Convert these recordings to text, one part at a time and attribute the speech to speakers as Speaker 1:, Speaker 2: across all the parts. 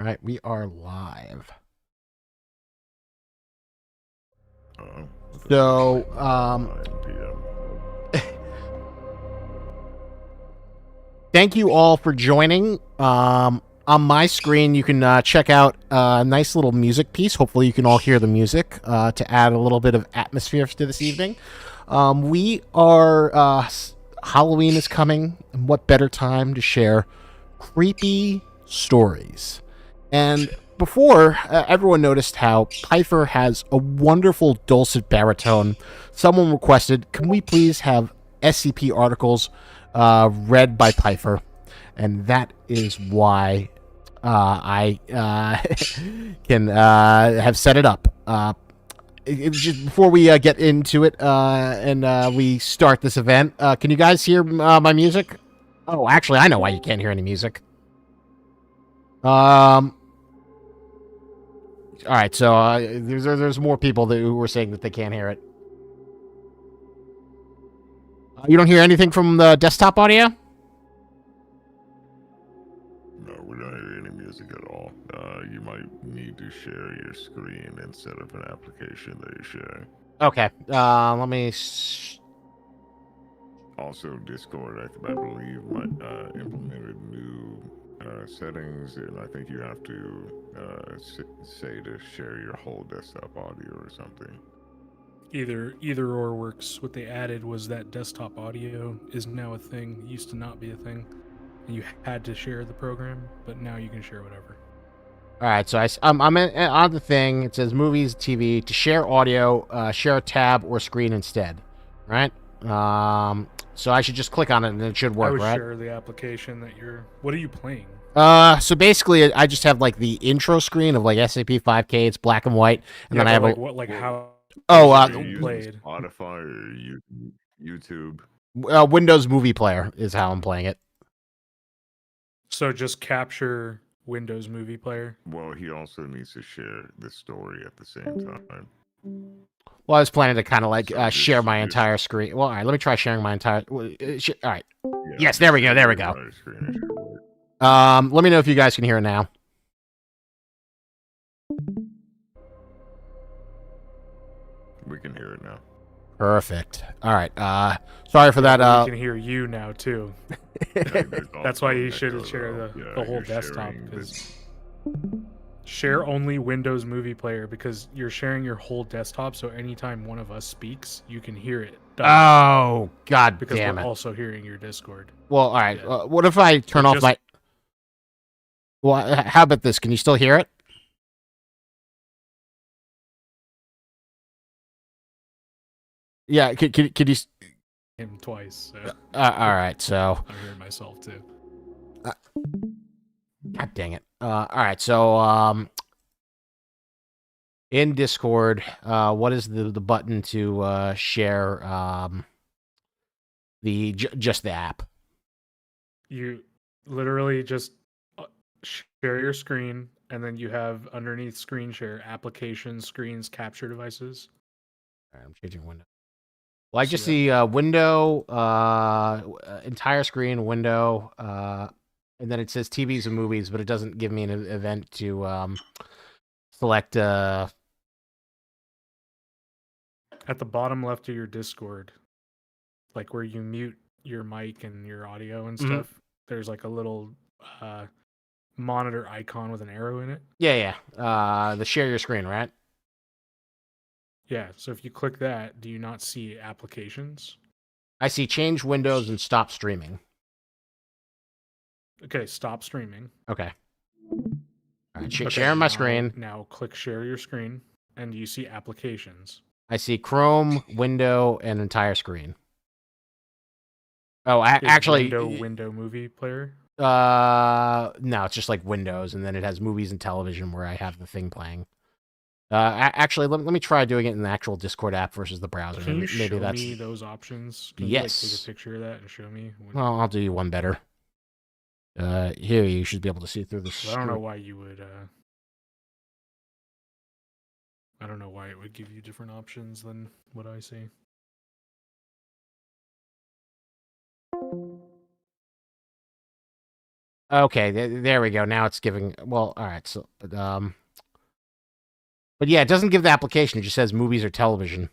Speaker 1: All right, we are live. So, thank you all for joining. On my screen, you can check out a nice little music piece. Hopefully, you can all hear the music to add a little bit of atmosphere to this evening. We are Halloween is coming, and what better time to share creepy stories? And before, everyone noticed how Pyfer has a wonderful dulcet baritone. Someone requested, can we please have SCP articles read by Pyfer? And that is why I can have set it up. Just before we get into it and we start this event, can you guys hear my music? Oh, actually, I know why you can't hear any music. All right, so there's more people who were saying that they can't hear it. You don't hear anything from the desktop audio?
Speaker 2: No, we don't hear any music at all. You might need to share your screen instead of an application that you're sharing.
Speaker 1: Okay, let me...
Speaker 2: Also, Discord, I believe, might implemented new settings, and I think you have to say to share your whole desktop audio or something.
Speaker 3: Either or works. What they added was that desktop audio is now a thing. It used to not be a thing, and you had to share the program, but now you can share whatever.
Speaker 1: All right, so I'm on the thing. It says movies, TV. To share audio, share a tab or screen instead, right? So I should just click on it and it should work,
Speaker 3: I would
Speaker 1: right?
Speaker 3: share the application that you're... What are you playing?
Speaker 1: So basically, I just have like the intro screen of like SCP-5K. It's black and white, and then I have
Speaker 3: how.
Speaker 1: Oh,
Speaker 3: played
Speaker 2: Spotify or YouTube.
Speaker 1: Windows Movie Player is how I'm playing it.
Speaker 3: So just capture Windows Movie Player.
Speaker 2: Well, he also needs to share the story at the same time.
Speaker 1: Well, I was planning to kind of like share my entire screen. Well, all right, let me try sharing my entire. All right. Yeah, yes, there we go. There we go. Let me know if you guys can hear it now.
Speaker 2: We can hear it now.
Speaker 1: Perfect. All right. Sorry for that.
Speaker 3: We can hear you now too. That's why you should share the whole desktop. Share only Windows Movie Player because you're sharing your whole desktop. So anytime one of us speaks, you can hear it.
Speaker 1: Oh, God
Speaker 3: because
Speaker 1: damn it!
Speaker 3: We're also hearing your Discord.
Speaker 1: Well, all right. Yeah. What if I turn off my? Well, how about this? Can you still hear it? Yeah, could you...
Speaker 3: Him twice. So.
Speaker 1: All right, so...
Speaker 3: I heard myself, too.
Speaker 1: God dang it. All right, so, in Discord, what is the button to share just the app?
Speaker 3: You literally just share your screen, and then you have underneath screen share applications, screens, capture devices.
Speaker 1: All right, I'm changing window. Well, I just see window, entire screen, window, and then it says TVs and movies, but it doesn't give me an event to select.
Speaker 3: At the bottom left of your Discord, like where you mute your mic and your audio and stuff, there's like a little monitor icon with an arrow in it.
Speaker 1: Yeah. The share your screen, right?
Speaker 3: Yeah, so if you click that, do you not see applications?
Speaker 1: I see change windows and stop streaming.
Speaker 3: Okay, stop streaming.
Speaker 1: Okay. All right, share my screen.
Speaker 3: Now click share your screen, and you see applications.
Speaker 1: I see Chrome, window, and entire screen. Oh, actually...
Speaker 3: Window Movie Player?
Speaker 1: No, it's just like Windows, and then it has movies and television where I have the thing playing. Actually, let me try doing it in the actual Discord app versus the browser.
Speaker 3: Can you show me those options? Can
Speaker 1: yes.
Speaker 3: You take a picture of that and show me?
Speaker 1: Well, I'll do you one better. Here, you should be able to see through the
Speaker 3: screen. I don't know why you would... I don't know why it would give you different options than what I see.
Speaker 1: Okay, there we go. Now it's giving. Well, all right. So, but yeah, it doesn't give the application. It just says movies or television.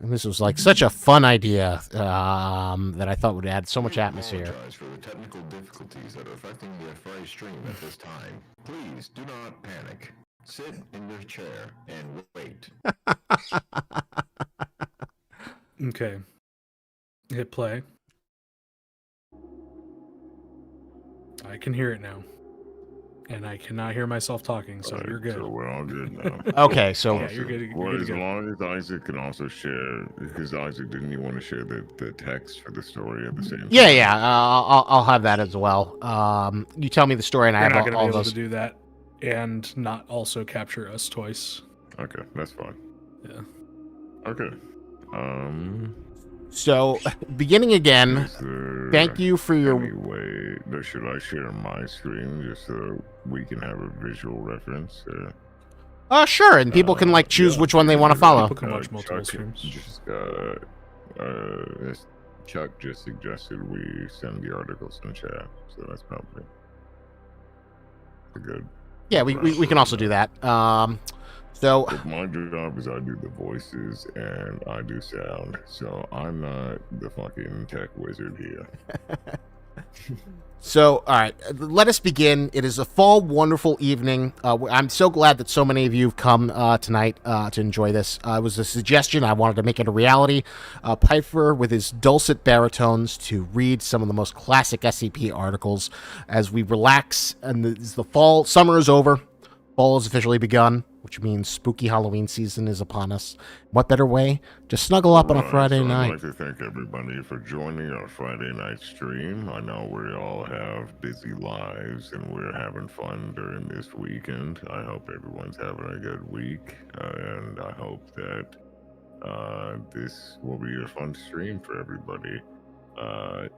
Speaker 1: And this was like such a fun idea that I thought would add so much atmosphere.
Speaker 2: Apologize for the technical difficulties that are affecting the Affray stream at this time. Please do not panic. Sit in your chair and wait.
Speaker 3: Okay. Hit play. I can hear it now. And I cannot hear myself talking, so you're good.
Speaker 2: So we're all good now.
Speaker 1: Okay, so
Speaker 3: Yeah, you're good.
Speaker 2: Well,
Speaker 3: You're
Speaker 2: as
Speaker 3: good.
Speaker 2: long as Isaac can also share, because Isaac didn't even want to share the text for the story at the same time.
Speaker 1: Yeah. I'll have that as well. You tell me the story, and I
Speaker 3: You're
Speaker 1: have
Speaker 3: not going to
Speaker 1: all
Speaker 3: be able
Speaker 1: those.
Speaker 3: to do that and not also capture us twice.
Speaker 2: Okay, that's fine.
Speaker 3: Yeah.
Speaker 2: Okay.
Speaker 1: So, beginning again.
Speaker 2: Is there
Speaker 1: Thank you for your.
Speaker 2: any way that should I share my screen just so we can have a visual reference?
Speaker 1: Sure, and people can like choose which one they want to follow.
Speaker 3: People can watch multiple
Speaker 2: Chuck
Speaker 3: streams.
Speaker 2: Chuck just suggested we send the articles in chat, so that's probably good.
Speaker 1: Yeah, we can also do that. So
Speaker 2: But my job is I do the voices and I do sound, so I'm not the fucking tech wizard here.
Speaker 1: So, all right, let us begin. It is a fall, wonderful evening. I'm so glad that so many of you have come tonight to enjoy this. It was a suggestion. I wanted to make it a reality. Pyfer, with his dulcet baritones, to read some of the most classic SCP articles as we relax. And the fall, summer is over. Fall has officially begun, which means spooky Halloween season is upon us. What better way to snuggle up on a Friday
Speaker 2: so
Speaker 1: night?
Speaker 2: I'd like to thank everybody for joining our Friday night stream. I know we all have busy lives and we're having fun during this weekend. I hope everyone's having a good week, and I hope that this will be a fun stream for everybody.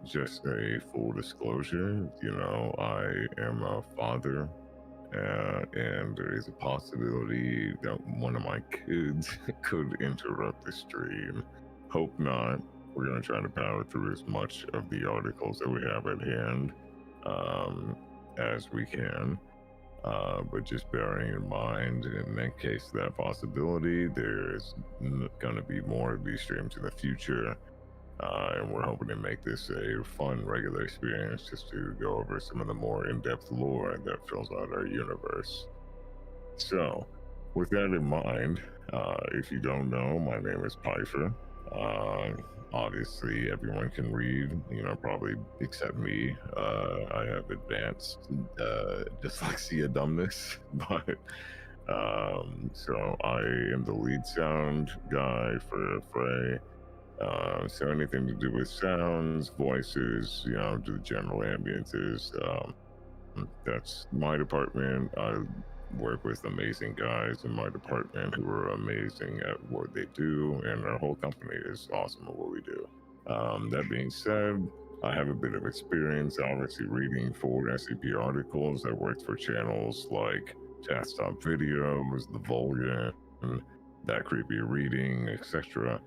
Speaker 2: Just a full disclosure, I am a father. And there is a possibility that one of my kids could interrupt the stream. Hope not. We're going to try to power through as much of the articles that we have at hand as we can. But just bearing in mind, in case of that possibility, there is going to be more of these streams in the future. And we're hoping to make this a fun, regular experience just to go over some of the more in-depth lore that fills out our universe. So, with that in mind, if you don't know, my name is Pyfer. Obviously, everyone can read, probably except me. I have advanced dyslexia dumbness, but so I am the lead sound guy for Affray. So anything to do with sounds, voices, do the general ambiences. That's my department. I work with amazing guys in my department who are amazing at what they do, and our whole company is awesome at what we do. That being said, I have a bit of experience, obviously, reading for SCP articles. I worked for channels like Chatstop Videos, The Vulgan, That Creepy Reading, etc.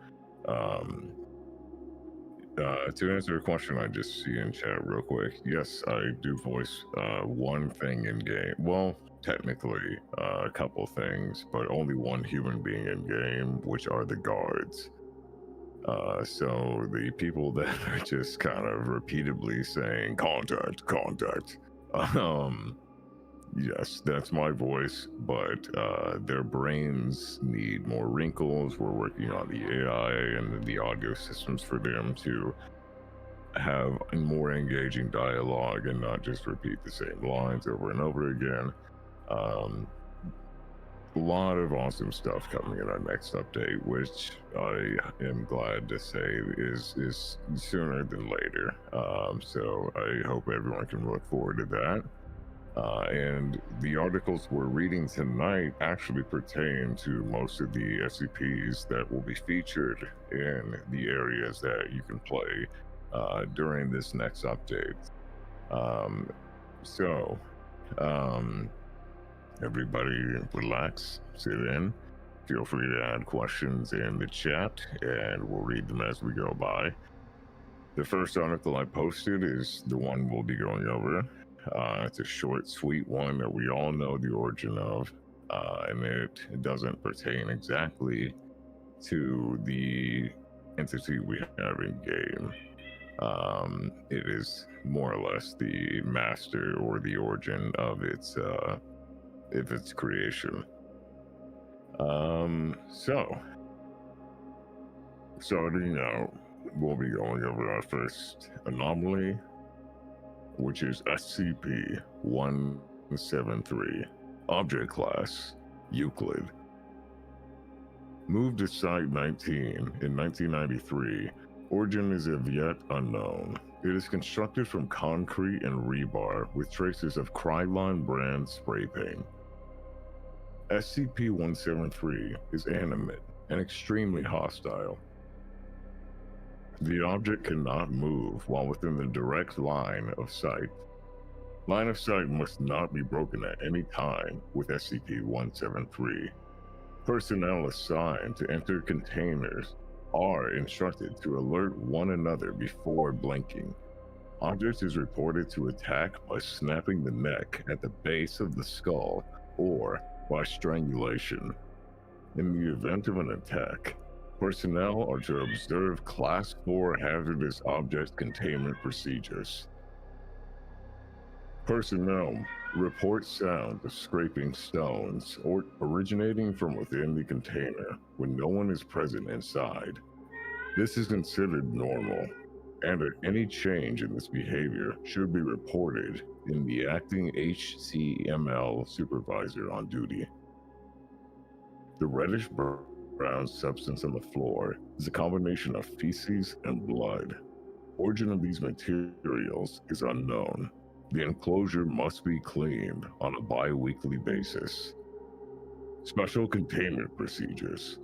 Speaker 2: To answer a question I just see in chat real quick, yes, I do voice one thing in game. Well, technically, a couple things, but only one human being in game, which are the guards. So the people that are just kind of repeatedly saying contact. Yes, that's my voice, but their brains need more wrinkles. We're working on the AI and the audio systems for them to have a more engaging dialogue and not just repeat the same lines over and over again. A lot of awesome stuff coming in our next update, which I am glad to say is sooner than later. So I hope everyone can look forward to that. And the articles we're reading tonight actually pertain to most of the SCPs that will be featured in the areas that you can play during this next update. So, everybody relax, sit in, Feel free to add questions in the chat, and we'll read them as we go by. The first article I posted is the one we'll be going over. It's a short, sweet one that we all know the origin of, and it doesn't pertain exactly to the entity we have in game. It is more or less the master or the origin of its creation. So starting out, we'll be going over our first anomaly, which is SCP-173, Object Class, Euclid. Moved to Site 19 in 1993, origin is as yet unknown. It is constructed from concrete and rebar with traces of Krylon brand spray paint. SCP-173 is animate and extremely hostile. The object cannot move while within the direct line of sight. Line of sight must not be broken at any time with SCP-173. Personnel assigned to enter containers are instructed to alert one another before blinking. Object is reported to attack by snapping the neck at the base of the skull or by strangulation. In the event of an attack, personnel are to observe Class 4 hazardous object containment procedures. Personnel report sounds of scraping stones or originating from within the container when no one is present inside. This is considered normal, and any change in this behavior should be reported in the acting HCML supervisor on duty. The reddish brown substance on the floor is a combination of feces and blood. Origin of these materials is unknown. The enclosure must be cleaned on a bi-weekly basis. Special containment procedures.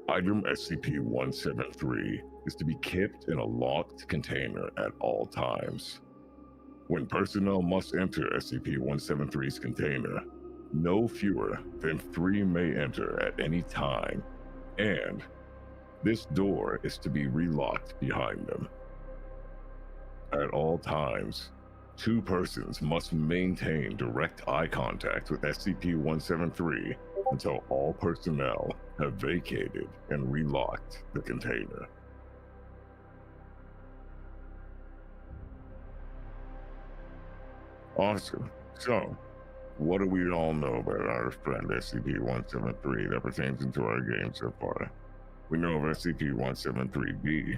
Speaker 2: Item SCP-173 is to be kept in a locked container at all times. When personnel must enter SCP-173's container, no fewer than 3 may enter at any time, and this door is to be relocked behind them. At all times, 2 persons must maintain direct eye contact with SCP-173 until all personnel have vacated and relocked the container. Awesome. So, what do we all know about our friend SCP-173 that pertains into our game so far? We know of SCP-173-B,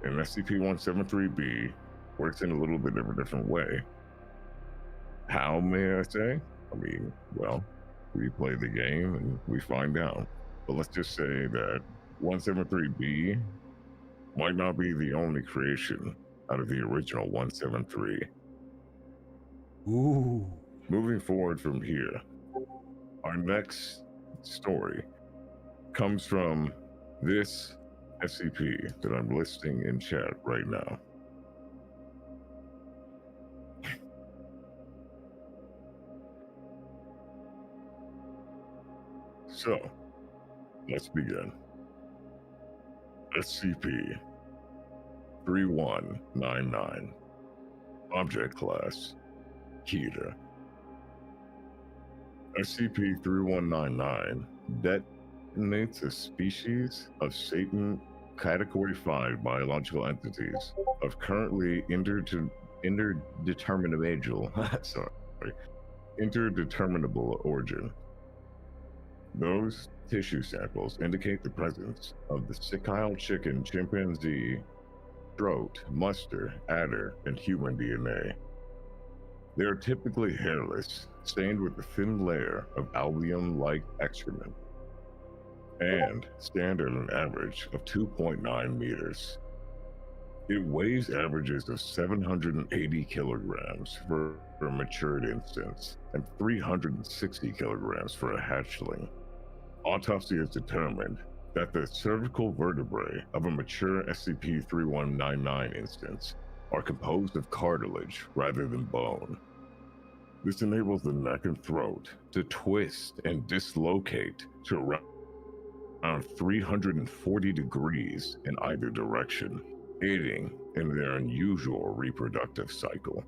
Speaker 2: and SCP-173-B works in a little bit of a different way. How, may I say? I mean, well, we play the game and we find out. But let's just say that 173-B might not be the only creation out of the original 173.
Speaker 1: Ooh.
Speaker 2: Moving forward from here, our next story comes from this SCP that I'm listing in chat right now. So, let's begin. SCP-3199. Object Class, Keter. SCP-3199 detonates a species of Satan Category 5 biological entities of currently interdeterminable origin. Those tissue samples indicate the presence of the Sikile chicken, chimpanzee, throat, muster, adder, and human DNA. They are typically hairless, stained with a thin layer of albumin-like excrement, and stand at an average of 2.9 meters. It weighs averages of 780 kilograms for a matured instance, and 360 kilograms for a hatchling. Autopsy has determined that the cervical vertebrae of a mature SCP-3199 instance are composed of cartilage rather than bone. This enables the neck and throat to twist and dislocate to around 340 degrees in either direction, aiding in their unusual reproductive cycle.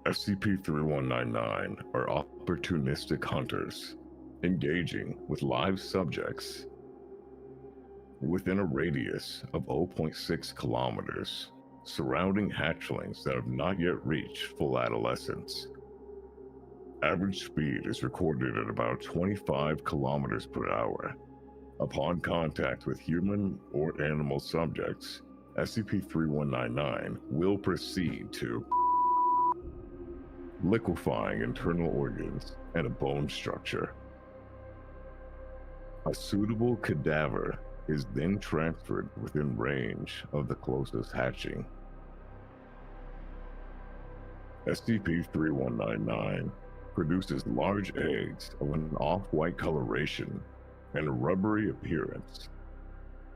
Speaker 2: SCP-3199 are opportunistic hunters, engaging with live subjects within a radius of 0.6 kilometers, surrounding hatchlings that have not yet reached full adolescence. Average speed is recorded at about 25 kilometers per hour. Upon contact with human or animal subjects, SCP-3199 will proceed to liquefying internal organs and a bone structure. A suitable cadaver is then transferred within range of the closest hatching. SCP-3199 produces large eggs of an off-white coloration and a rubbery appearance.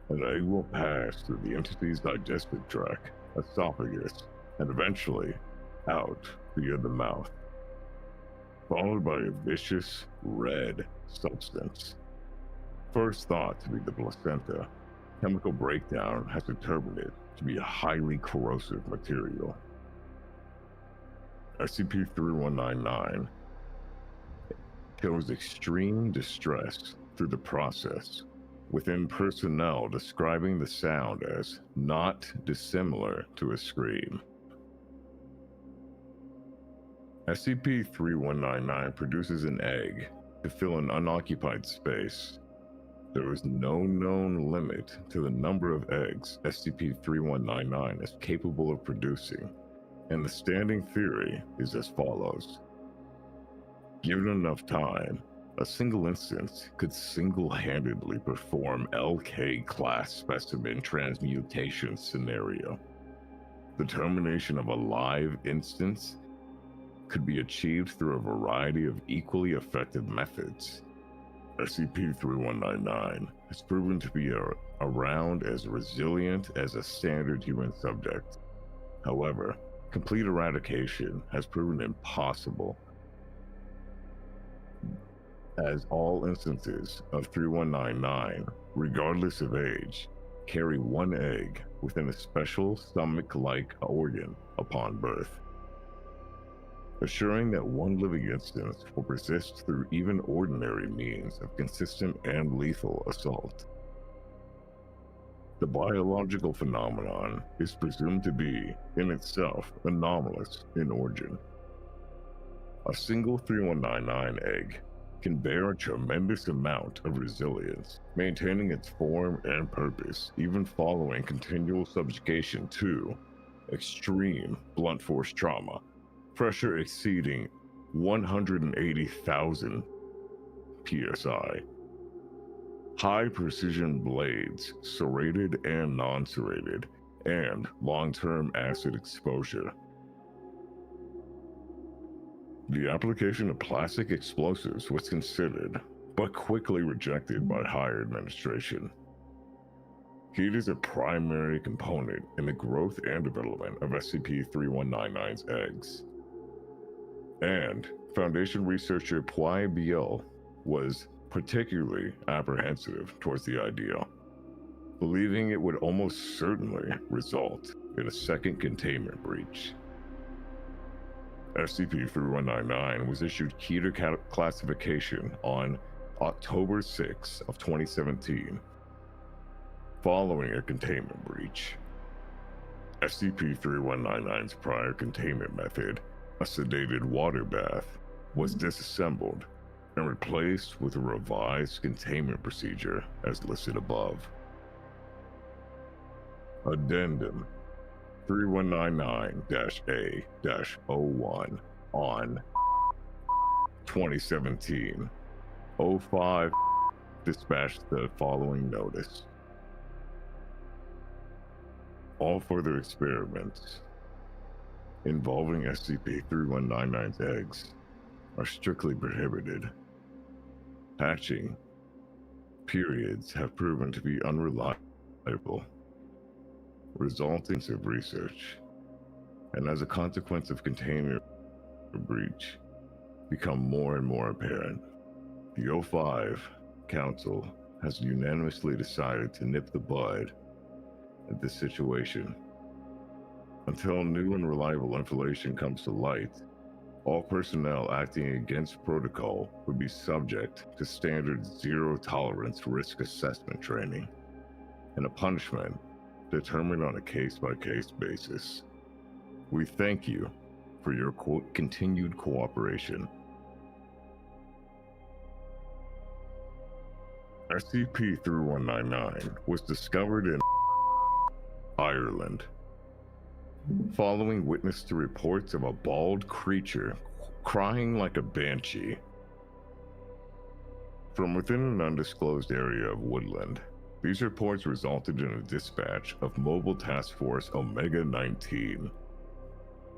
Speaker 2: An egg will pass through the entity's digestive tract, esophagus, and eventually out via the mouth, followed by a vicious red substance. First thought to be the placenta, chemical breakdown has determined it to be a highly corrosive material. SCP-3199 shows extreme distress through the process, within personnel describing the sound as not dissimilar to a scream. SCP-3199 produces an egg to fill an unoccupied space. There is no known limit to the number of eggs SCP-3199 is capable of producing, and the standing theory is as follows. Given enough time, a single instance could single-handedly perform LK class specimen transmutation scenario. The termination of a live instance could be achieved through a variety of equally effective methods. SCP-3199 has proven to be around as resilient as a standard human subject. However, complete eradication has proven impossible, as all instances of 3199, regardless of age, carry one egg within a special stomach-like organ upon birth, assuring that one living instance will persist through even ordinary means of consistent and lethal assault. The biological phenomenon is presumed to be, in itself, anomalous in origin. A single 3199 egg can bear a tremendous amount of resilience, maintaining its form and purpose even following continual subjugation to extreme blunt force trauma, pressure exceeding 180,000 psi, high precision blades, serrated and non-serrated, and long-term acid exposure. The application of plastic explosives was considered, but quickly rejected by higher administration. Heat is a primary component in the growth and development of SCP-3199's eggs. And Foundation researcher Pwy Biel was particularly apprehensive towards the idea, believing it would almost certainly result in a second containment breach. SCP-3199 was issued Keter classification on October 6 of 2017, following a containment breach. SCP-3199's prior containment method, a sedated water bath, was disassembled and replaced with a revised containment procedure as listed above. Addendum 3199-A-01 on 2017-05 dispatched the following notice. All further experiments involving SCP-3199's eggs are strictly prohibited. Hatching periods have proven to be unreliable, resulting in research, and as a consequence of container breach, become more and more apparent. The 05 Council has unanimously decided to nip the bud at this situation. Until new and reliable information comes to light, all personnel acting against protocol would be subject to standard zero-tolerance risk assessment training and a punishment determined on a case-by-case basis. We thank you for your continued cooperation. SCP-3199 was discovered in Ireland, following witness to reports of a bald creature crying like a banshee from within an undisclosed area of woodland. These reports resulted in a dispatch of Mobile Task Force Omega-19,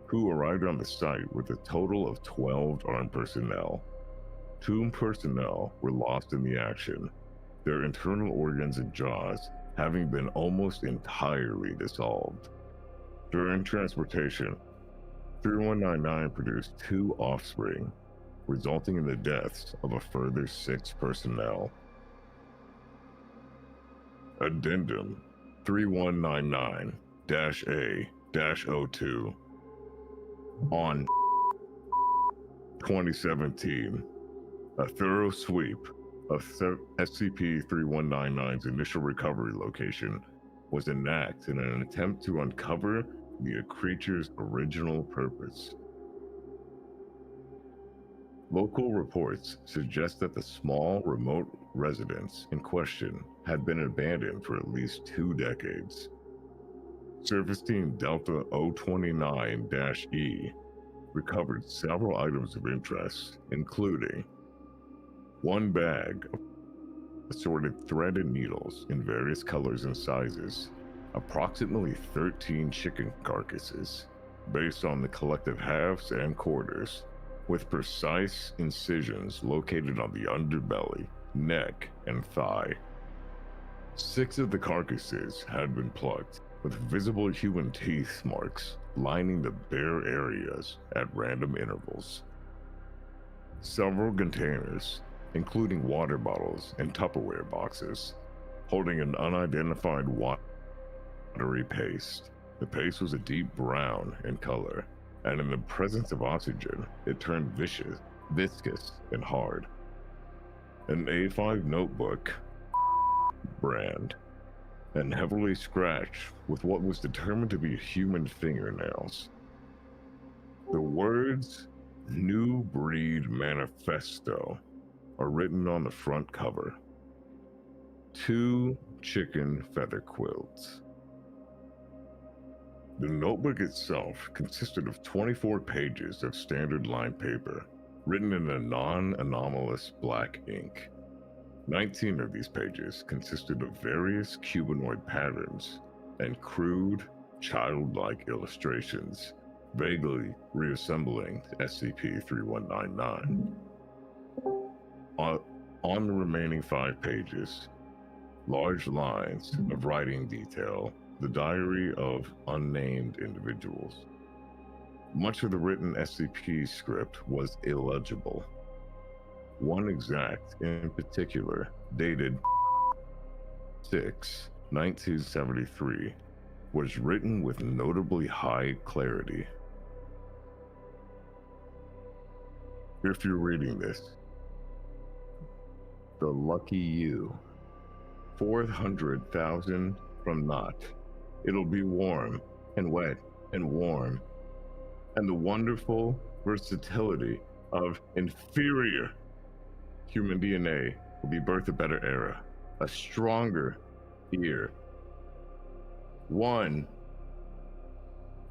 Speaker 2: who arrived on the site with a total of 12 armed personnel. 2 personnel were lost in the action, their internal organs and jaws having been almost entirely dissolved. During transportation, 3199 produced 2 offspring, resulting in the deaths of a further 6 personnel. Addendum 3199-A-02 on 2017, a thorough sweep of SCP-3199's initial recovery location was enacted in an attempt to uncover the creature's original purpose. Local reports suggest that the small, remote residence in question had been abandoned for at least 2 decades. Service Team Delta 029-E recovered several items of interest, including 1 bag of assorted thread and needles in various colors and sizes, approximately 13 chicken carcasses, based on the collective halves and quarters, with precise incisions located on the underbelly, neck, and thigh. 6 of the carcasses had been plucked, with visible human teeth marks lining the bare areas at random intervals. Several containers, including water bottles and Tupperware boxes, holding an unidentified watery paste. The paste was a deep brown in color, and in the presence of oxygen, it turned viscous, and hard. An A5 notebook brand, and heavily scratched with what was determined to be human fingernails. The words "New Breed Manifesto" are written on the front cover. 2 chicken feather quilts. The notebook itself consisted of 24 pages of standard lined paper, written in a non-anomalous black ink. 19 of these pages consisted of various cubanoid patterns and crude, childlike illustrations, vaguely reassembling SCP-3199. On the remaining 5 pages, large lines of writing detail the diary of unnamed individuals. Much of the written SCP script was illegible. One exact, in particular, dated 6/1973, was written with notably high clarity. If you're reading this, the lucky you. 400,000 from not. It'll be warm and wet and warm. And the wonderful versatility of inferior human DNA will be birth a better era, a stronger ear. 1.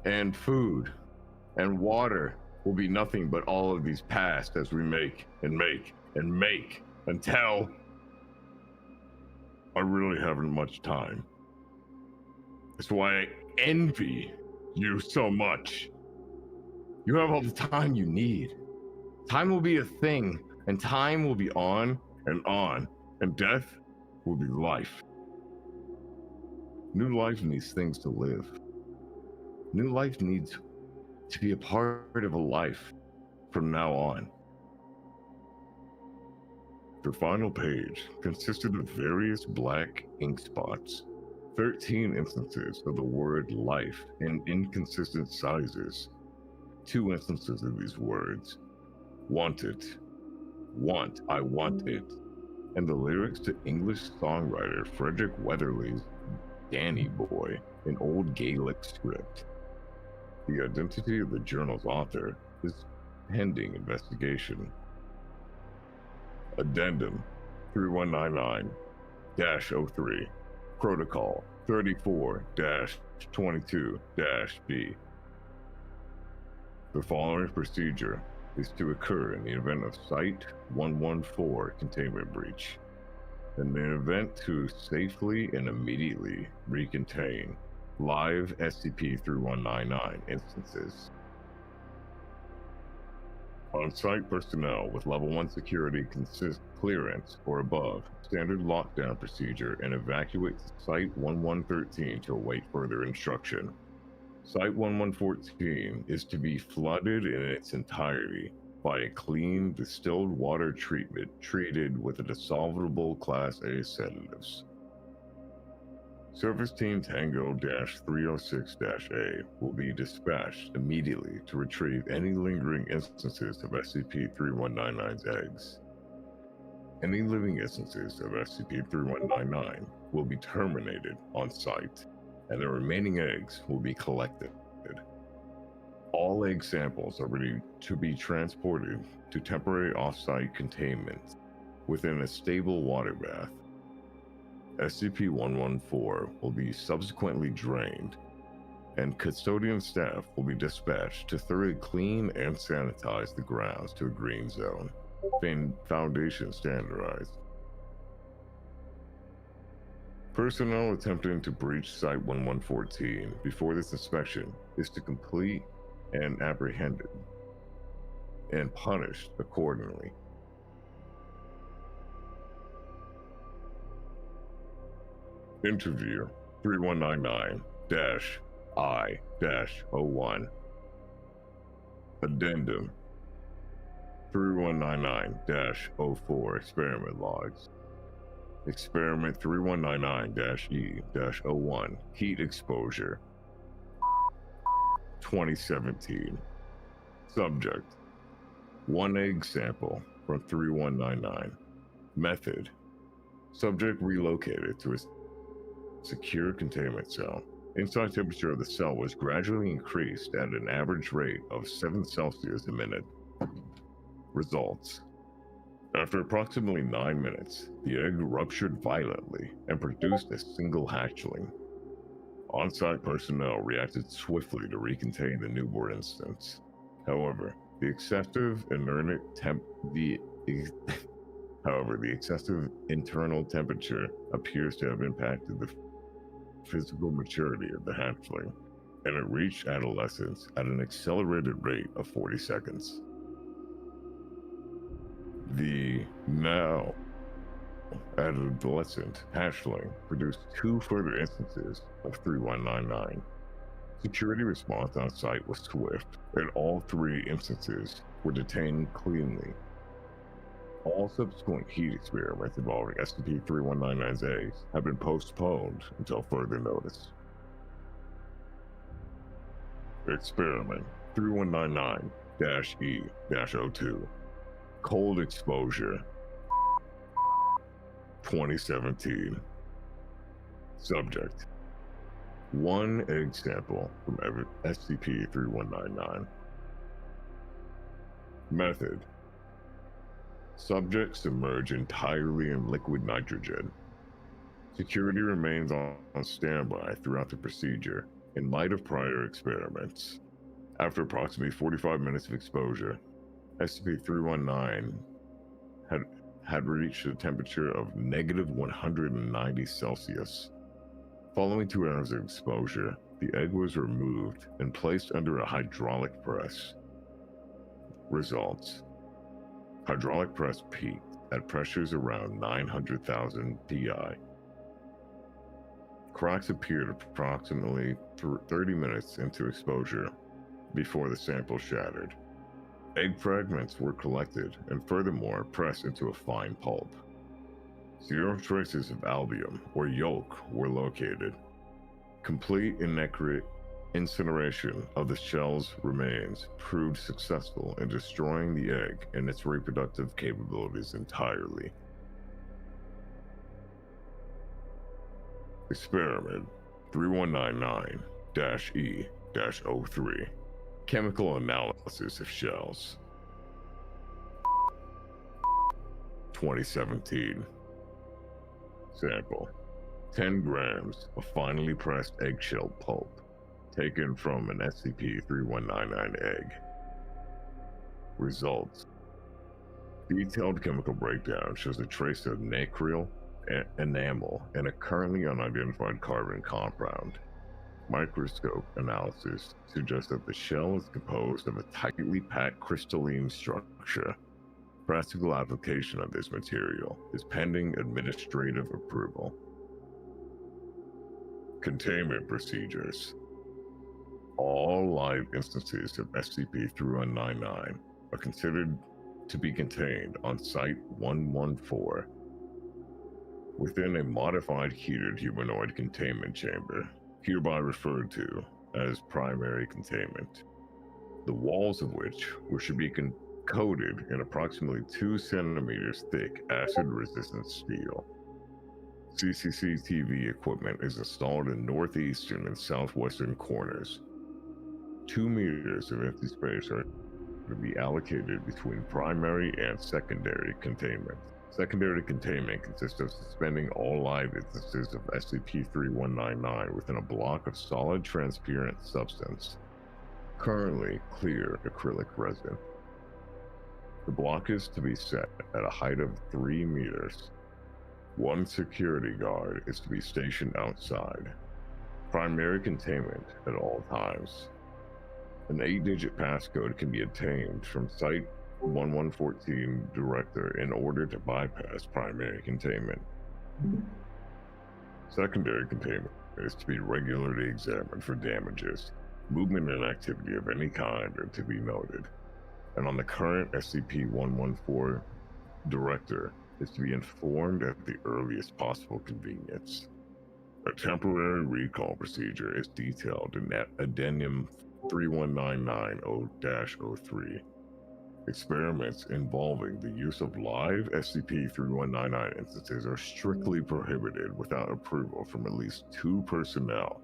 Speaker 2: And food and water will be nothing but all of these past as we make and make and make until I really haven't much time. That's why I envy you so much. You have all the time you need. Time will be a thing, and time will be on, and death will be life. New life needs things to live. New life needs to be a part of a life from now on. The final page consisted of various black ink spots, 13 instances of the word life in inconsistent sizes, 2 instances of these words, want it, want, I want it, and the lyrics to English songwriter Frederick Weatherly's Danny Boy, an old Gaelic script. The identity of the journal's author is pending investigation. Addendum 3199-03, Protocol 34-22-B. The following procedure is to occur in the event of Site-114 containment breach, and the event to safely and immediately recontain live SCP-3199 instances. On-site personnel with Level 1 security clearance or above standard lockdown procedure and evacuate Site-1113 to await further instruction. Site-1114 is to be flooded in its entirety by a clean, distilled water treatment treated with a dissolvable Class A sedatives. Service Team Tango-306-A will be dispatched immediately to retrieve any lingering instances of SCP-3199's eggs. Any living instances of SCP-3199 will be terminated on site, and the remaining eggs will be collected. All egg samples are ready to be transported to temporary off-site containment within a stable water bath. SCP-114 will be subsequently drained, and custodian staff will be dispatched to thoroughly clean and sanitize the grounds to a green zone, Foundation standardized. Personnel attempting to breach Site-1114 before this inspection is to complete and apprehended, and punished accordingly. Interview 3199-I-01. Addendum 3199-04 Experiment Logs. Experiment 3199-E-01 Heat Exposure 2017. Subject: 1 egg sample from 3199. Method: subject relocated to a secure containment cell. Inside temperature of the cell was gradually increased at an average rate of 7 Celsius a minute. Results: after approximately 9 minutes, the egg ruptured violently and produced a single hatchling. On-site personnel reacted swiftly to recontain the newborn instance. However, the excessive internal temperature appears to have impacted the physical maturity of the hatchling, and it reached adolescence at an accelerated rate of 40 seconds. The now adolescent hatchling produced 2 further instances of 3199. Security response on site was swift, and all 3 instances were detained cleanly. All subsequent heat experiments involving SCP-3199's eggs have been postponed until further notice. Experiment 3199-E-02 Cold Exposure 2017. Subject: 1 egg sample from SCP-3199. Method: subject submerged entirely in liquid nitrogen. Security remains on standby throughout the procedure in light of prior experiments. After approximately 45 minutes of exposure, SCP-319 had reached a temperature of -190 Celsius. Following 2 hours of exposure, the egg was removed and placed under a hydraulic press. Results: hydraulic press peaked at pressures around 900,000 psi. Cracks appeared approximately 30 minutes into exposure before the sample shattered. Egg fragments were collected and furthermore pressed into a fine pulp. 0 traces of albumin or yolk were located. Complete and accurate incineration of the shell's remains proved successful in destroying the egg and its reproductive capabilities entirely. Experiment 3199-E-03. Chemical analysis of shells. 2017. Sample: 10 grams of finely pressed eggshell pulp taken from an SCP-3199 egg. Results: detailed chemical breakdown shows a trace of nacreal enamel and a currently unidentified carbon compound. Microscope analysis suggests that the shell is composed of a tightly packed crystalline structure. Practical application of this material is pending administrative approval. Containment procedures. All live instances of SCP-3199 are considered to be contained on Site-114 within a modified heated humanoid containment chamber, hereby referred to as primary containment, the walls of which should be coated in approximately 2 centimeters thick acid-resistant steel. CCTV equipment is installed in northeastern and southwestern corners. 2 meters of empty space are to be allocated between primary and secondary containment. Secondary containment consists of suspending all live instances of SCP-3199 within a block of solid transparent substance, currently clear acrylic resin. The block is to be set at a height of 3 meters. 1 security guard is to be stationed outside. Primary containment at all times. An 8-digit passcode can be obtained from Site-1114 Director in order to bypass primary containment. Secondary containment is to be regularly examined for damages. Movement and activity of any kind are to be noted. And on the current SCP-114 Director is to be informed at the earliest possible convenience. A temporary recall procedure is detailed in Addendum 3199-0-03. Experiments involving the use of live SCP-3199 instances are strictly prohibited without approval from at least 2 personnel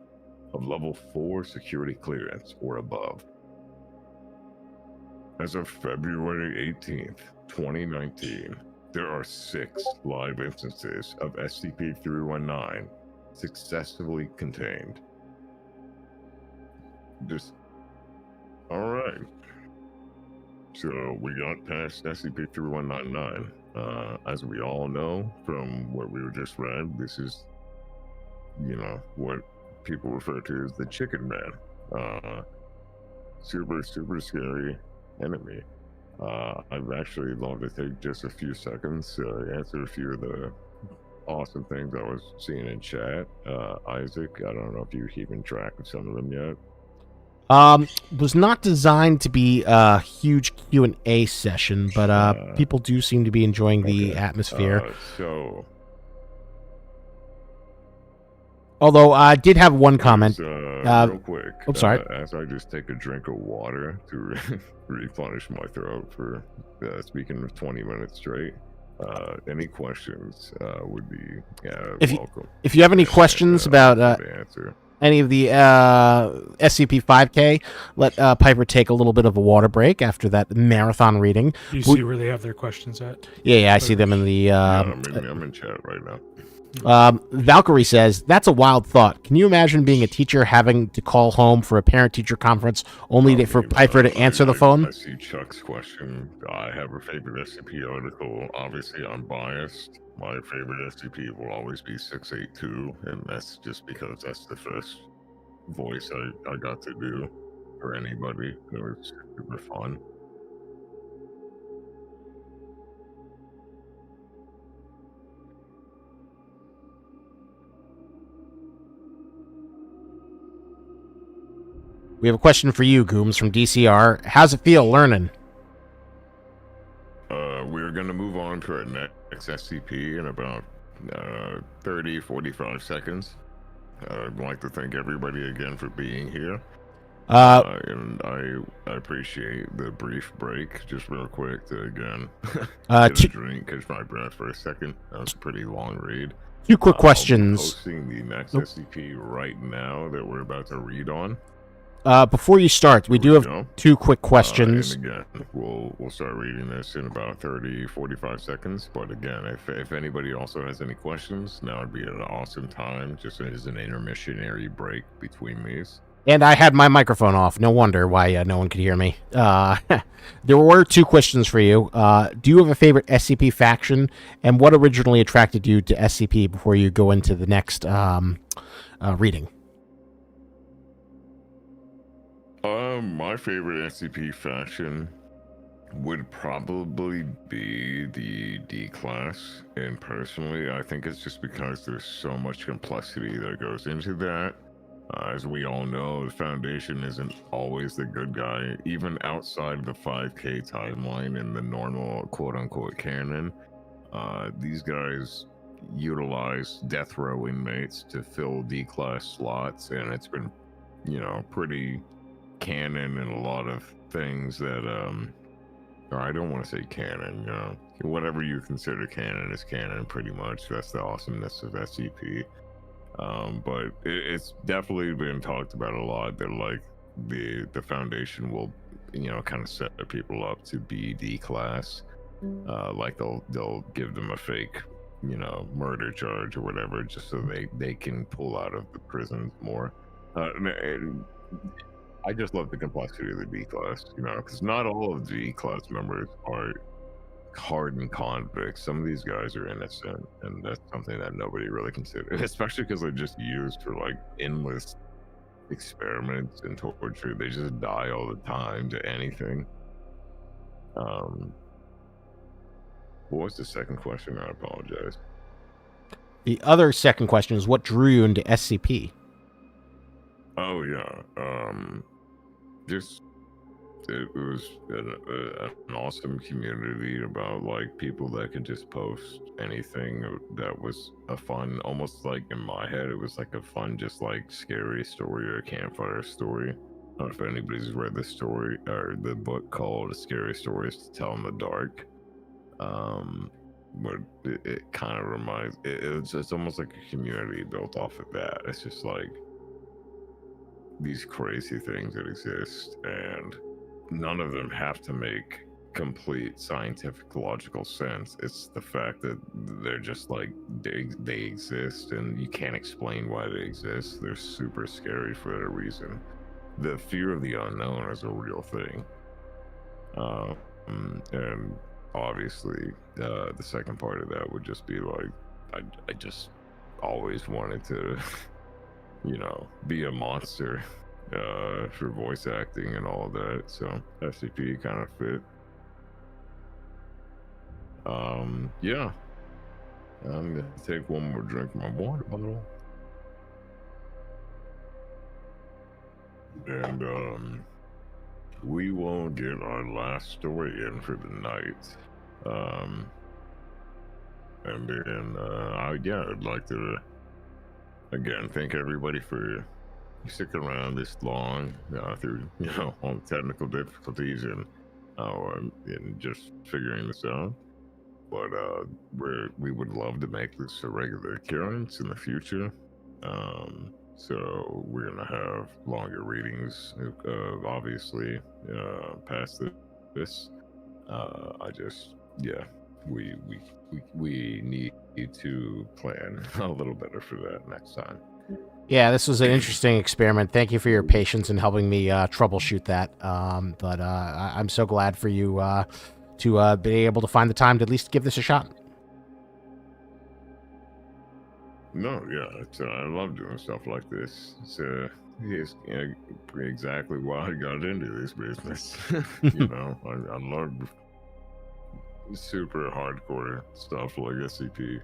Speaker 2: of Level 4 security clearance or above. As of February 18th, 2019, there are 6 live instances of SCP-319 successfully contained. Alright. So we got past SCP-3199. As we all know from what we just read, this is, what people refer to as the Chicken Man. Super scary enemy. I'd actually love to take just a few seconds to answer a few of the awesome things I was seeing in chat. Isaac, I don't know if you're keeping track of some of them yet.
Speaker 1: Was not designed to be a huge Q&A session, but people do seem to be enjoying the atmosphere. Although I did have one comment.
Speaker 2: Real quick.
Speaker 1: I'm sorry.
Speaker 2: As I just take a drink of water to replenish my throat for speaking of 20 minutes straight. Any questions would be welcome.
Speaker 1: If you have any questions about any of the SCP-5K, let Pyfer take a little bit of a water break after that marathon reading.
Speaker 3: You see where they have their questions at?
Speaker 1: Yeah, I see them in the...
Speaker 2: I'm in chat right now.
Speaker 1: Valkyrie says, that's a wild thought. Can you imagine being a teacher having to call home for a parent-teacher conference only for Pyfer to answer the phone?
Speaker 2: I see Chuck's question. I have a favorite SCP article. Obviously, I'm biased. My favorite SCP will always be 682, and that's just because that's the first voice I got to do for anybody. It was super fun.
Speaker 1: We have a question for you, Gooms, from DCR. How's it feel learning?
Speaker 2: next SCP in about 30-45 seconds. I'd like to thank everybody again for being here. And I appreciate the brief break. Just real quick to again get a drink, catch my breath for a second. That was a pretty long read.
Speaker 1: 2 quick questions.
Speaker 2: I'll be posting the next SCP right now that we're about to read on.
Speaker 1: Before you start, we do have 2 quick questions.
Speaker 2: And again, we'll start reading this in about 30-45 seconds. But again, if anybody also has any questions, now would be an awesome time, just as an intermissionary break between these.
Speaker 1: And I had my microphone off. No wonder why no one could hear me. There were 2 questions for you. Do you have a favorite SCP faction? And what originally attracted you to SCP before you go into the next reading?
Speaker 2: My favorite SCP faction would probably be the D class. And personally, I think it's just because there's so much complexity that goes into that. As we all know, the Foundation isn't always the good guy, even outside the 5K timeline in the normal quote-unquote canon. These guys utilize death row inmates to fill D-class slots, and it's been, pretty canon in a lot of things that, or I don't want to say canon, whatever you consider canon is canon, pretty much. That's the awesomeness of SCP. But it's definitely been talked about a lot that like the Foundation will, kind of set people up to be D class. Like they'll give them a fake, murder charge or whatever, just so they can pull out of the prisons more. And I just love the complexity of the D class, because not all of the D class members are hardened convicts. Some of these guys are innocent, and that's something that nobody really considers, especially because they're just used for like endless experiments and torture. They just die all the time to anything. What was the second question? I apologize.
Speaker 1: The other second question is, what drew you into SCP?
Speaker 2: Oh yeah, just it was an awesome community about like people that could just post anything that was a fun, almost like in my head it was like a fun, just like scary story or a campfire story. I don't know if anybody's read the story or the book called Scary Stories to Tell in the Dark. But it kind of reminds it's almost like a community built off of that. It's just like these crazy things that exist, and none of them have to make complete scientific logical sense. It's the fact that they're just like they exist, and you can't explain why they exist. They're super scary for a reason. The fear of the unknown is a real thing. And obviously the second part of that would just be like I just always wanted to be a monster for voice acting and all of that, so SCP kind of fit. Yeah, I'm gonna take one more drink from my water bottle, and we won't get our last story in for the night. And then I'd like to again thank everybody for sticking around this long through all the technical difficulties and just figuring this out. But we would love to make this a regular occurrence in the future. So we're gonna have longer readings, obviously, past this. We need to plan a little better for that next time.
Speaker 1: Yeah, this was an interesting experiment. Thank you for your patience in helping me troubleshoot that. But I'm so glad for you to be able to find the time to at least give this a shot.
Speaker 2: No, yeah, I love doing stuff like this. It's exactly why I got into this business. I love super hardcore stuff like SCP.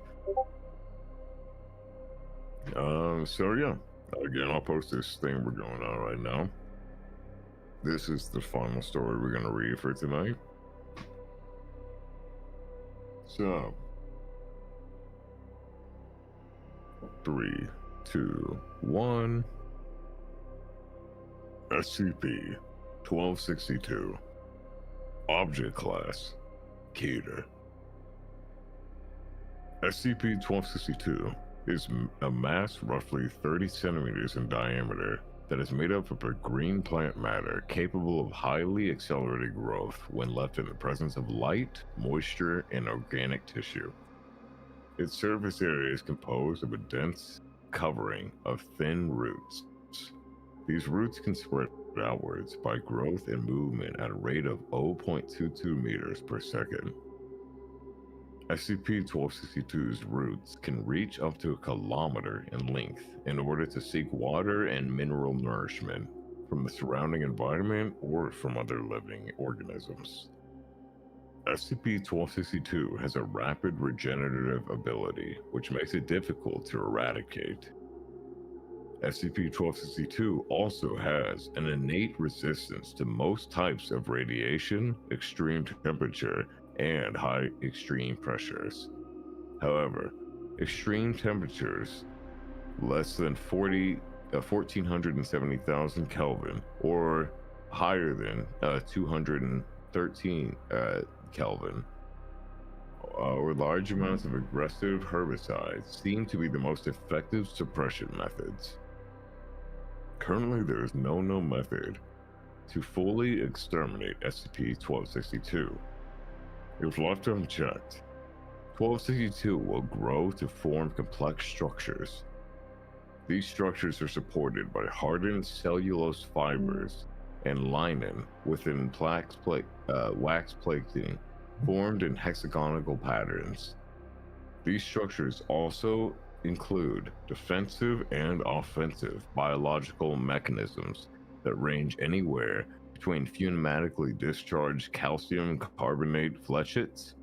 Speaker 2: So yeah, again, I'll post this thing we're going on right now. This is the final story we're gonna read for tonight. So, 3, 2, 1. SCP-1262. Object Class Keter. SCP-1262 is a mass roughly 30 centimeters in diameter that is made up of a green plant matter capable of highly accelerated growth when left in the presence of light, moisture, and organic tissue. Its surface area is composed of a dense covering of thin roots. These roots can spread outwards by growth and movement at a rate of 0.22 meters per second. SCP-1262's roots can reach up to a kilometer in length in order to seek water and mineral nourishment from the surrounding environment or from other living organisms. SCP-1262 has a rapid regenerative ability, which makes it difficult to eradicate. SCP-1262 also has an innate resistance to most types of radiation, extreme temperature, and high extreme pressures. However, extreme temperatures less than 1470,000 Kelvin or higher than 213 Kelvin or large amounts of aggressive herbicides seem to be the most effective suppression methods. Currently, there is no known method to fully exterminate SCP-1262. If left unchecked, 1262 will grow to form complex structures. These structures are supported by hardened cellulose fibers and linen within wax plating formed in hexagonal patterns. These structures also include defensive and offensive biological mechanisms that range anywhere between pneumatically discharged calcium carbonate flechettes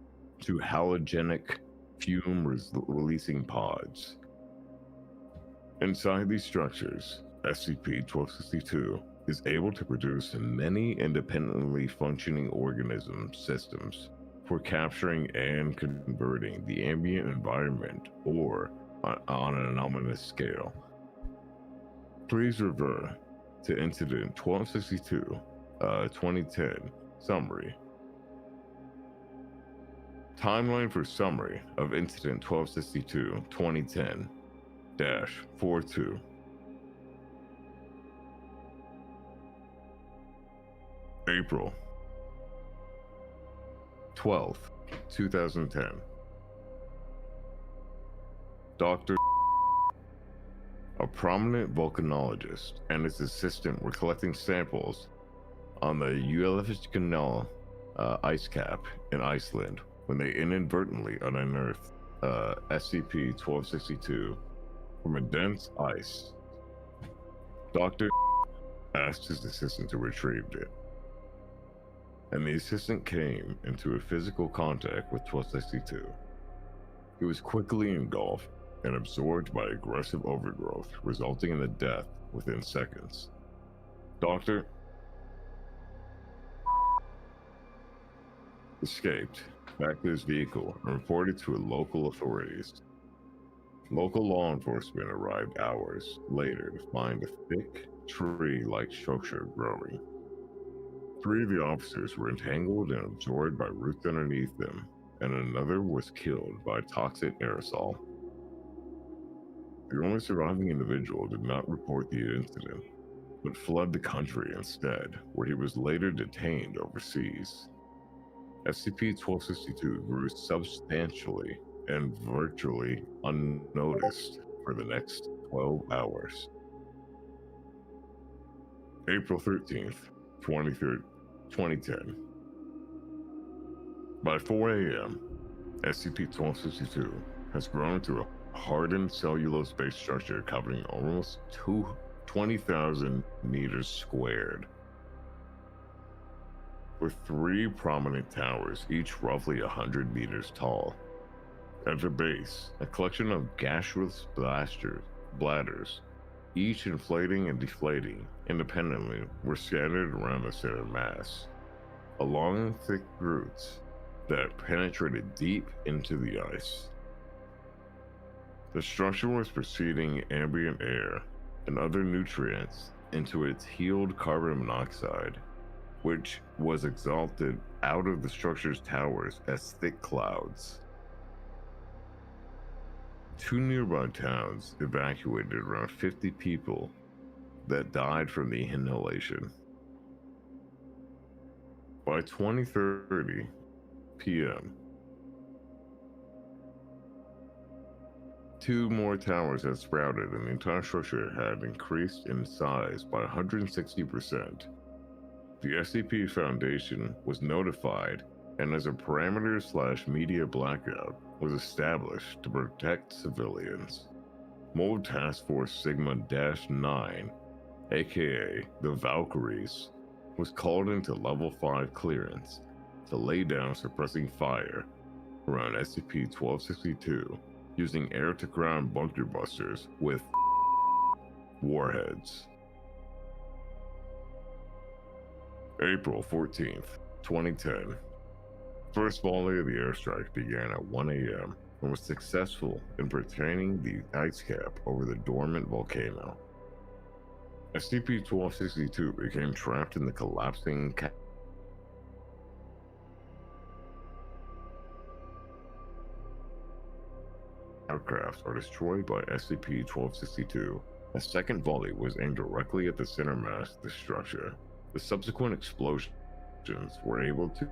Speaker 2: to halogenic fume-releasing pods. Inside these structures, SCP-1262 is able to produce many independently functioning organism systems for capturing and converting the ambient environment or on an anomalous scale. Please refer to Incident 1262, 2010 Summary. Timeline for summary of Incident 1262, 2010-42. April 12th, 2010. Dr. A prominent volcanologist and his assistant were collecting samples on the Jökulsárlón ice cap in Iceland when they inadvertently unearthed SCP-1262 from a dense ice. Dr. asked his assistant to retrieve it, and the assistant came into a physical contact with 1262. He was quickly engulfed and absorbed by aggressive overgrowth, resulting in the death within seconds. Dr. escaped back to his vehicle and reported to local authorities. Local law enforcement arrived hours later to find a thick tree-like structure growing. 3 of the officers were entangled and absorbed by roots underneath them, and another was killed by toxic aerosol. The only surviving individual did not report the incident, but fled the country instead, where he was later detained overseas. SCP-1262 grew substantially and virtually unnoticed for the next 12 hours. April 13th, 2010. By 4 a.m., SCP-1262 has grown into a hardened cellulose-based structure covering almost 20,000 meters squared, with 3 prominent towers, each roughly 100 meters tall. At the base, a collection of gaseous bladders, each inflating and deflating independently, were scattered around the center mass, along thick roots that penetrated deep into the ice. The structure was preceding ambient air and other nutrients into its healed carbon monoxide, which was exalted out of the structure's towers as thick clouds. 2 nearby towns evacuated around 50 people that died from the inhalation. By 20:30 p.m., 2 more towers had sprouted and the entire structure had increased in size by 160%. The SCP Foundation was notified, and as a parameter/media blackout was established to protect civilians. Mold Task Force Sigma-9, aka the Valkyries, was called into Level 5 clearance to lay down suppressing fire around SCP-1262 using air-to-ground bunker busters with warheads. April 14th, 2010. First volley of the airstrike began at 1 a.m. and was successful in pertaining the ice cap over the dormant volcano. SCP-1262 became trapped in the collapsing aircraft are destroyed by SCP-1262. A second volley was aimed directly at the center mass of the structure. The subsequent explosions were able to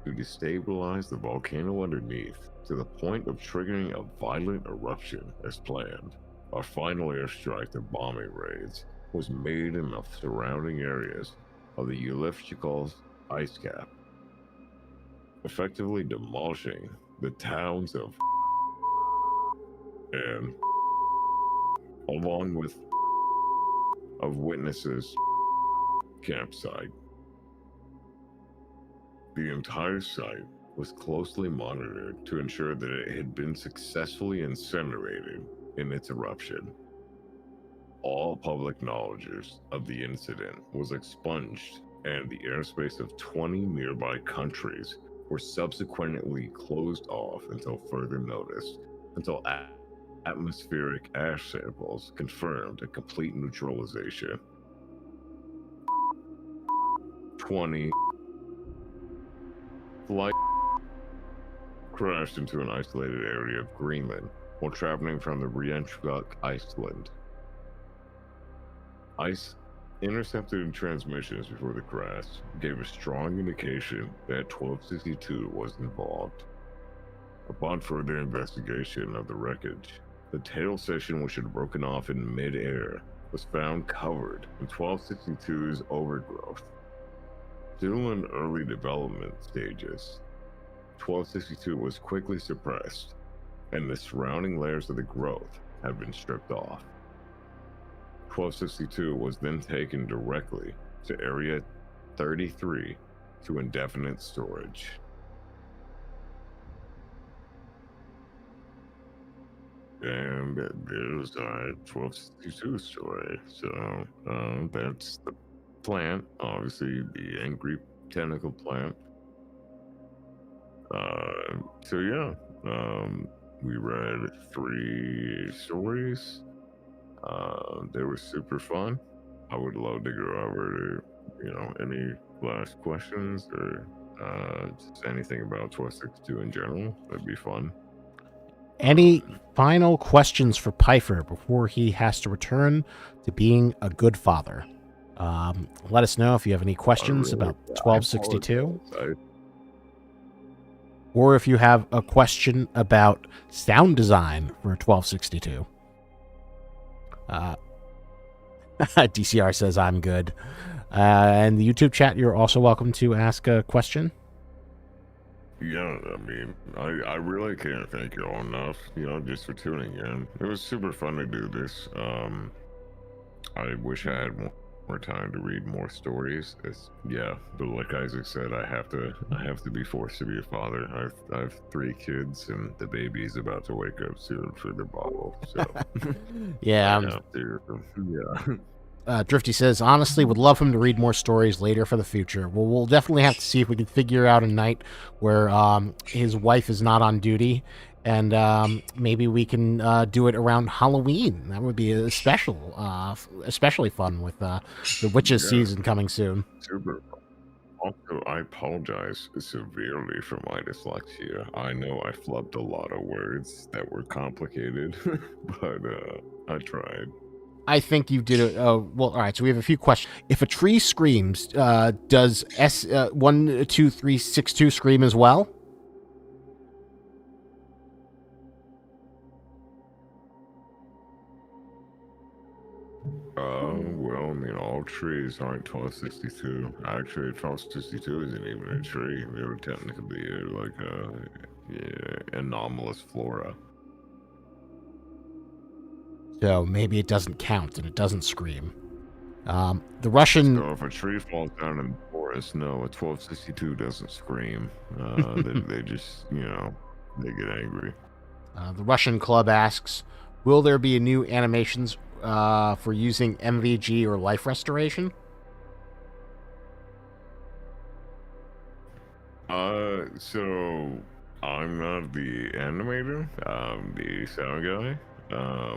Speaker 2: destabilize the volcano underneath to the point of triggering a violent eruption as planned. A final airstrike to bombing raids was made in the surrounding areas of the Ulifchikal's ice cap, effectively demolishing the towns of and along with witnesses campsite. The entire site was closely monitored to ensure that it had been successfully incinerated in its eruption. All public knowledge of the incident was expunged, and the airspace of 20 nearby countries were subsequently closed off until further notice, until atmospheric ash samples confirmed a complete neutralization. 20 flight crashed into an isolated area of Greenland while traveling from the Reykjavik, Iceland. Ice intercepted transmissions before the crash gave a strong indication that 1262 was involved. Upon further investigation of the wreckage, the tail section, which had broken off in mid-air, was found covered in 1262's overgrowth. Still in early development stages, 1262 was quickly suppressed, and the surrounding layers of the growth had been stripped off. 1262 was then taken directly to Area 33 to indefinite storage. And there's our 1262 story. So that's the plant, obviously the angry tentacle plant. We read 3 stories. They were super fun. I would love to go over to, any last questions or just anything about 1262 in general. That'd be fun.
Speaker 1: Any final questions for Pyfer before he has to return to being a good father? Let us know if you have any questions about 1262. Or if you have a question about sound design for 1262. DCR says I'm good. And the YouTube chat, you're also welcome to ask a question.
Speaker 2: Yeah, I mean, I really can't thank you all enough, just for tuning in. It was super fun to do this. I wish I had more time to read more stories. But like Isaac said, I have to be forced to be a father. I have 3 kids, and the baby is about to wake up soon for the bottle. So
Speaker 1: yeah. Drifty says, honestly, would love him to read more stories later for the future. Well, we'll definitely have to see if we can figure out a night where his wife is not on duty And maybe we can do it around Halloween. That would be a especially fun with the witches
Speaker 2: Yeah,
Speaker 1: season coming soon.
Speaker 2: super. Also, I apologize severely for my dyslexia. I know I flubbed a lot of words that were complicated, but I tried.
Speaker 1: I think you did it. Well, all right. So we have a few questions. If a tree screams, does S 12362 scream as well?
Speaker 2: Well, I mean, all trees aren't 1262. Actually, 1262 isn't even a tree. They would technically be like a anomalous flora.
Speaker 1: So maybe it doesn't count and it doesn't scream. The Russian.
Speaker 2: So if a tree falls down in the forest, no, a 1262 doesn't scream. They just, they get angry.
Speaker 1: The Russian club asks, will there be new animations for using MVG or life restoration?
Speaker 2: So I'm not the animator, I'm the sound guy.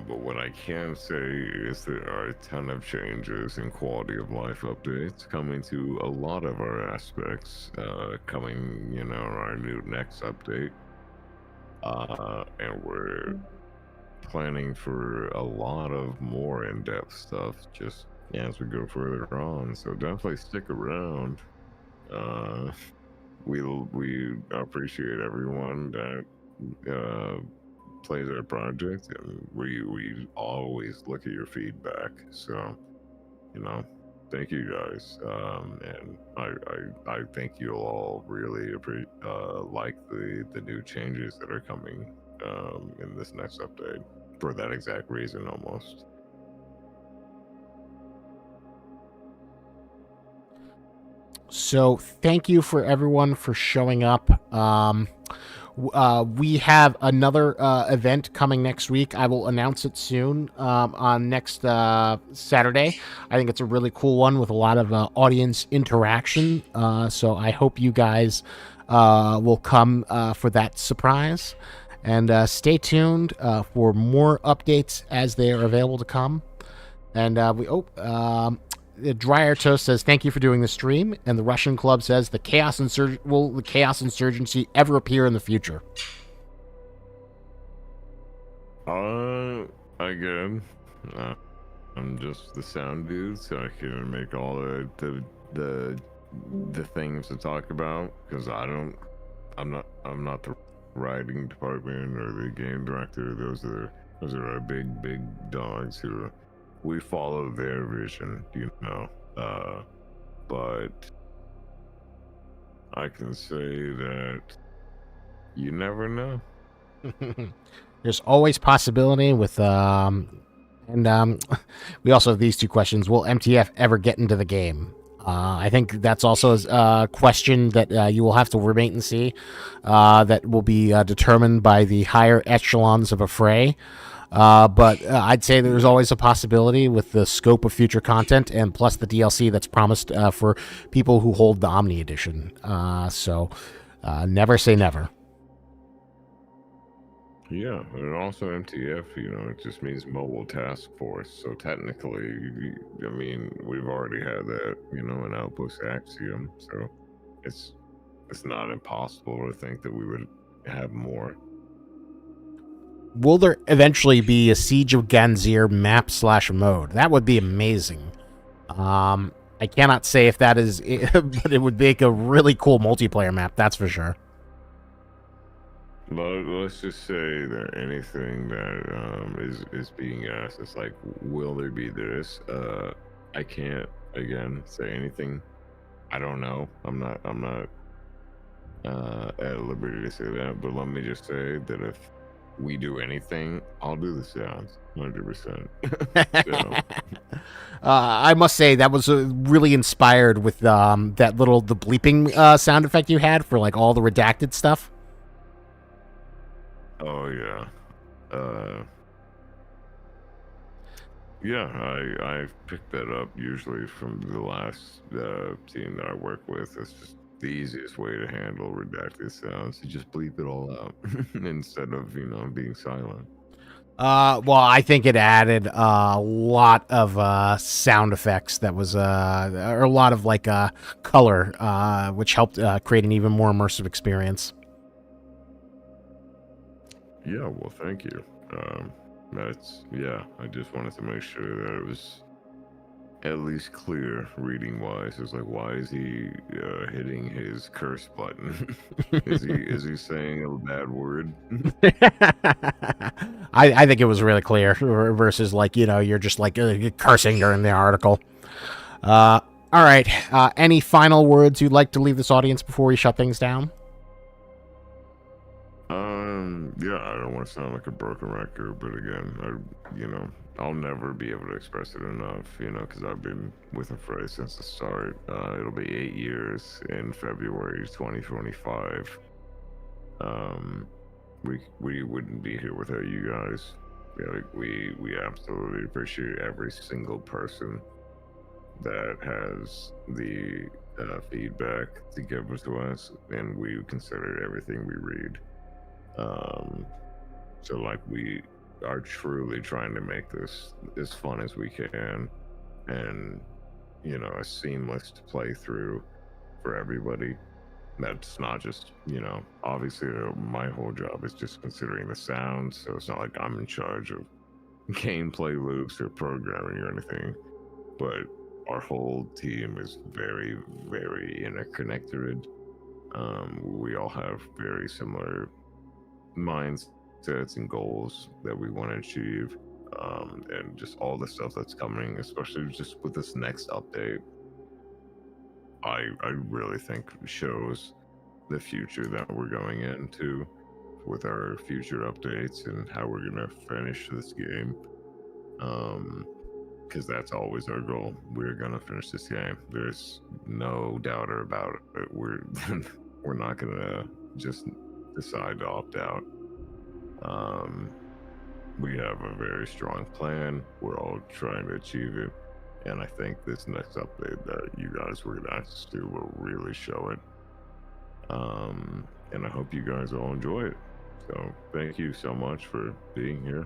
Speaker 2: But what I can say is there are a ton of changes in quality of life updates coming to a lot of our aspects, coming, our new next update. And we're planning for a lot of more in-depth stuff just as we go further on. So definitely stick around. We appreciate everyone that plays our project, and we always look at your feedback. So thank you guys, and I think you'll all really like the new changes that are coming in this next update for that exact reason almost.
Speaker 1: So thank you for everyone for showing up. We have another event coming next week. I will announce it soon on next Saturday. I think it's a really cool one with a lot of audience interaction. So I hope you guys will come for that surprise. And stay tuned for more updates as they are available to come. And Dryer Toast says, thank you for doing the stream. And the Russian Club says, will the Chaos Insurgency ever appear in the future?
Speaker 2: Again, I'm just the sound dude, so I can make all the things to talk about, because I'm not the writing department or the game director. Those are our big dogs who we follow their vision, but I can say that you never know.
Speaker 1: There's always possibility with we also have these two questions. Will MTF ever get into the game? I think that's also a question that you will have to wait and see. That will be determined by the higher echelons of Affray. But I'd say there's always a possibility with the scope of future content and plus the DLC that's promised for people who hold the Omni Edition. So never say never.
Speaker 2: Yeah, and also MTF, it just means Mobile Task Force. So technically, I mean, we've already had that, in Outpost Axiom. So it's not impossible to think that we would have more.
Speaker 1: Will there eventually be a Siege of Ganzir map/mode? That would be amazing. I cannot say if that is, but it would make a really cool multiplayer map. That's for sure.
Speaker 2: But let's just say that anything that is being asked, it's like, will there be this? I can't again say anything. I don't know. I'm not at liberty to say that. But let me just say that if we do anything, I'll do the sounds 100%.
Speaker 1: I must say that was really inspired with the bleeping sound effect you had for like all the redacted stuff.
Speaker 2: Oh yeah. Yeah, I picked that up usually from the last team that I work with. It's just the easiest way to handle redacted sounds. You just bleep it all out instead of being silent.
Speaker 1: Well, I think it added a lot of sound effects that was or a lot of like color, which helped create an even more immersive experience.
Speaker 2: Yeah, well, thank you. I just wanted to make sure that it was at least clear reading wise. It's like, why is he hitting his curse button? is he saying a bad word?
Speaker 1: I think it was really clear versus like, you're just like cursing during the article. All right. Any final words you'd like to leave this audience before we shut things down?
Speaker 2: Yeah, I don't want to sound like a broken record, but again, I'll never be able to express it enough, because I've been with Affray since the start. It'll be 8 years in February 2025. We wouldn't be here without you guys. We absolutely appreciate every single person that has the feedback to give to us, and we consider everything we read. So like we are truly trying to make this as fun as we can, and a seamless play through for everybody. That's not just obviously my whole job is just considering the sounds, so it's not like I'm in charge of gameplay loops or programming or anything, but our whole team is very, very interconnected. We all have very similar mindsets and goals that we want to achieve, and just all the stuff that's coming, especially just with this next update, I really think shows the future that we're going into with our future updates and how we're gonna finish this game. Because that's always our goal. We're gonna finish this game. There's no doubt about it. We're not gonna just decide to opt out. We have a very strong plan. We're all trying to achieve it, and I think this next update that you guys were gonna access to will really show it. And I hope you guys all enjoy it. So thank you so much for being here.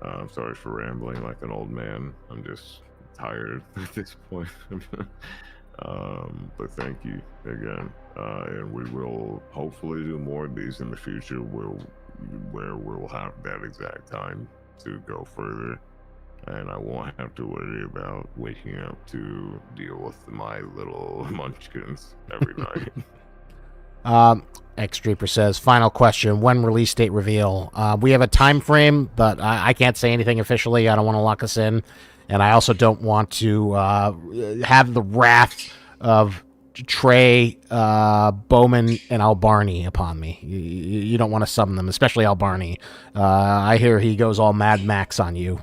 Speaker 2: I'm sorry for rambling like an old man. I'm just tired at this point. But thank you again. And we will hopefully do more of these in the future where we'll have that exact time to go further. And I won't have to worry about waking up to deal with my little munchkins every night.
Speaker 1: X-Dreeper says, final question, when release date reveal? We have a time frame, but I can't say anything officially. I don't want to lock us in, and I also don't want to have the wrath of Trey, Bowman, and Albarni upon me. You don't want to summon them, especially Albarni. I hear he goes all Mad Max on you.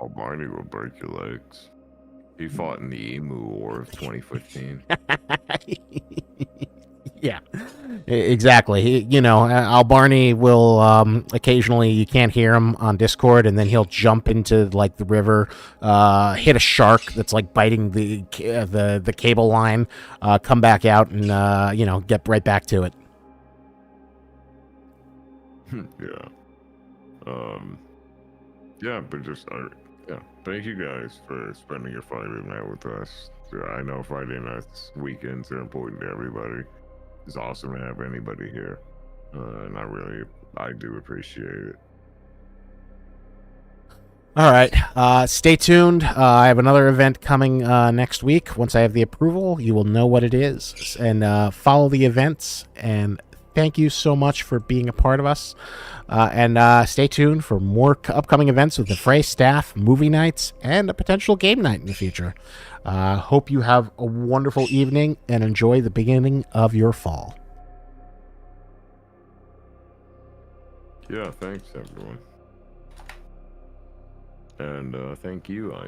Speaker 2: Albarni will break your legs. He fought in the Emu War of 2015.
Speaker 1: Yeah, exactly. Albarni will occasionally, you can't hear him on Discord, and then he'll jump into like the river, hit a shark that's like biting the cable line, come back out, and get right back to it.
Speaker 2: Yeah. Yeah, but thank you guys for spending your Friday night with us. I know Friday nights, weekends are important to everybody. It's awesome to have anybody here, and I do appreciate it.
Speaker 1: All right, stay tuned. I have another event coming next week. Once I have the approval, you will know what it is, and follow the events. And thank you so much for being a part of us. And stay tuned for more upcoming events with the Affray staff, movie nights, and a potential game night in the future. Hope you have a wonderful evening and enjoy the beginning of your fall.
Speaker 2: Yeah, thanks everyone. And thank you,